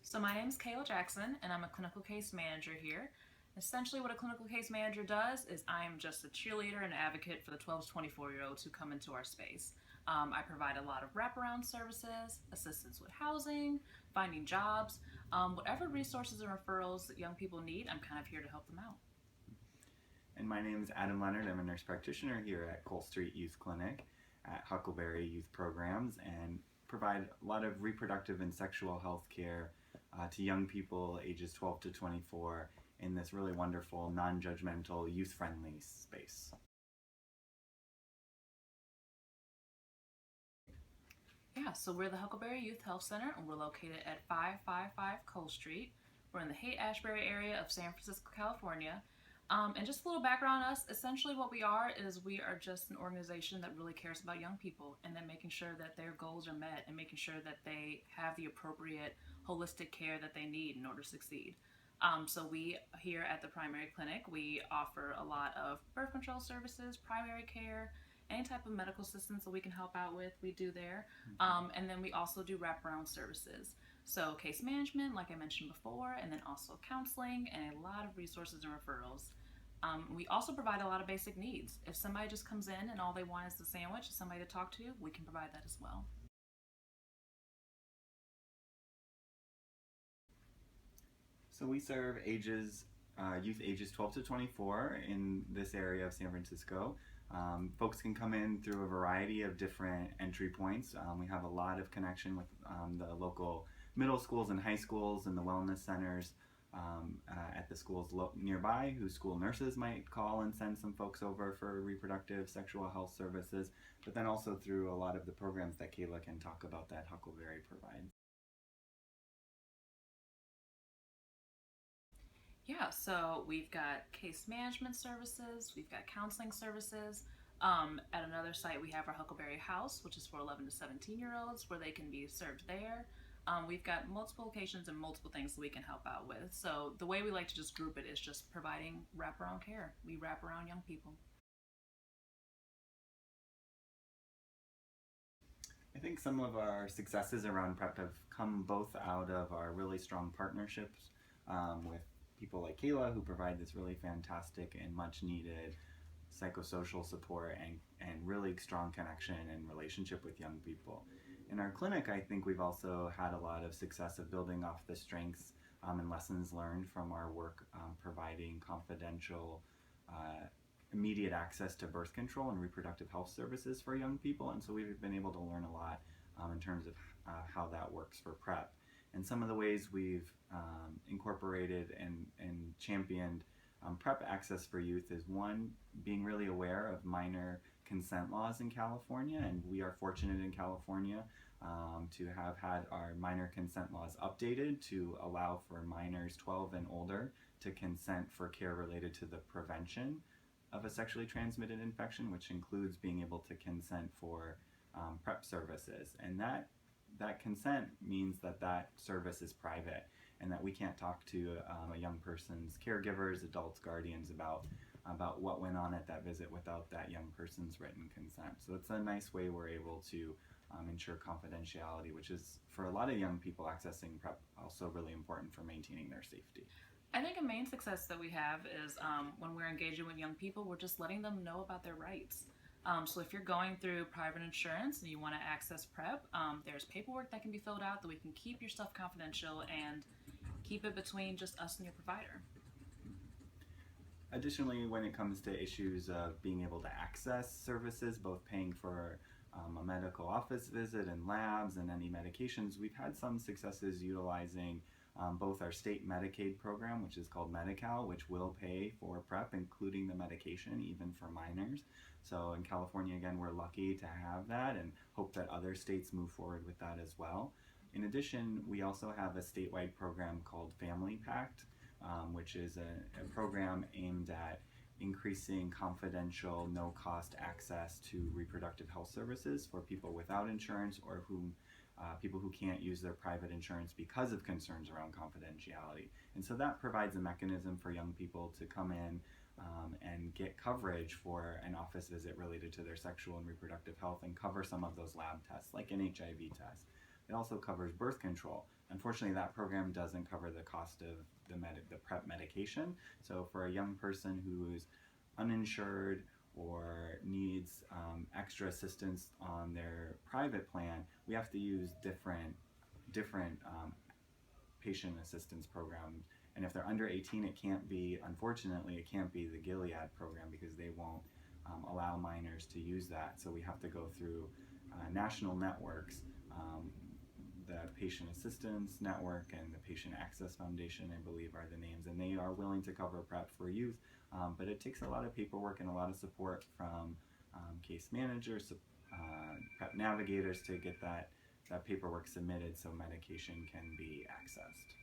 So my name is Kayla Jackson, and I'm a clinical case manager here. Essentially, what a clinical case manager does is I am just a cheerleader and advocate for the 12 to 24-year-olds who come into our space. I provide a lot of wraparound services, assistance with housing, finding jobs, whatever resources and referrals that young people need, I'm kind of here to help them out. And my name is Adam Leonard. I'm a nurse practitioner here at Cole Street Youth Clinic at Huckleberry Youth Programs and provide a lot of reproductive and sexual health care to young people ages 12 to 24 in this really wonderful, non-judgmental, youth-friendly space. Yeah, so we're the Huckleberry Youth Health Center, and we're located at 555 Cole Street. We're in the Haight-Ashbury area of San Francisco, California. And just a little background on us, essentially what we are is we are just an organization that really cares about young people and then making sure that their goals are met and making sure that they have the appropriate holistic care that they need in order to succeed. So we here at the primary clinic, we offer a lot of birth control services, primary care, any type of medical assistance that we can help out with, we do there. And then we also do wraparound services. So case management, like I mentioned before, and then also counseling and a lot of resources and referrals. We also provide a lot of basic needs. If somebody just comes in and all they want is the sandwich and somebody to talk to, we can provide that as well. So we serve youth ages 12 to 24 in this area of San Francisco. Folks can come in through a variety of different entry points. We have a lot of connection with the local middle schools and high schools and the wellness centers at the schools nearby, whose school nurses might call and send some folks over for reproductive sexual health services, but then also through a lot of the programs that Kayla can talk about that Huckleberry provides. Yeah, so we've got case management services, we've got counseling services. At another site, we have our Huckleberry House, which is for 11 to 17-year-olds, where they can be served there. We've got multiple locations and multiple things that we can help out with. So the way we like to just group it is just providing wraparound care. We wrap around young people. I think some of our successes around PrEP have come both out of our really strong partnerships with people like Kayla, who provide this really fantastic and much needed psychosocial support and really strong connection and relationship with young people. In our clinic, I think we've also had a lot of success of building off the strengths and lessons learned from our work providing confidential immediate access to birth control and reproductive health services for young people, and so we've been able to learn a lot in terms of how that works for PrEP. And some of the ways we've incorporated and championed PrEP access for youth is one, being really aware of minor consent laws in California, and we are fortunate in California to have had our minor consent laws updated to allow for minors 12 and older to consent for care related to the prevention of a sexually transmitted infection, which includes being able to consent for PrEP services. And that consent means that service is private and that we can't talk to a young person's caregivers, adults, guardians about what went on at that visit without that young person's written consent. So it's a nice way we're able to ensure confidentiality, which is, for a lot of young people accessing PrEP, also really important for maintaining their safety. I think a main success that we have is when we're engaging with young people, we're just letting them know about their rights. So if you're going through private insurance and you want to access PrEP, there's paperwork that can be filled out that we can keep your stuff confidential and keep it between just us and your provider. Additionally, when it comes to issues of being able to access services, both paying for a medical office visit and labs and any medications, we've had some successes utilizing both our state Medicaid program, which is called Medi-Cal, which will pay for PrEP, including the medication, even for minors. So in California, again, we're lucky to have that and hope that other states move forward with that as well. In addition, we also have a statewide program called Family Pact, which is a program aimed at increasing confidential, no-cost access to reproductive health services for people without insurance or people who can't use their private insurance because of concerns around confidentiality. And so that provides a mechanism for young people to come in and get coverage for an office visit related to their sexual and reproductive health and cover some of those lab tests, like an HIV test. it also covers birth control. Unfortunately, that program doesn't cover the cost of the PrEP medication. So for a young person who is uninsured or needs extra assistance on their private plan, we have to use different patient assistance programs. And if they're under 18, unfortunately, it can't be the Gilead program because they won't allow minors to use that. So we have to go through national networks. The Patient Assistance Network and the Patient Access Foundation, I believe, are the names, and they are willing to cover PrEP for youth, but it takes a lot of paperwork and a lot of support from case managers, PrEP navigators to get that paperwork submitted so medication can be accessed.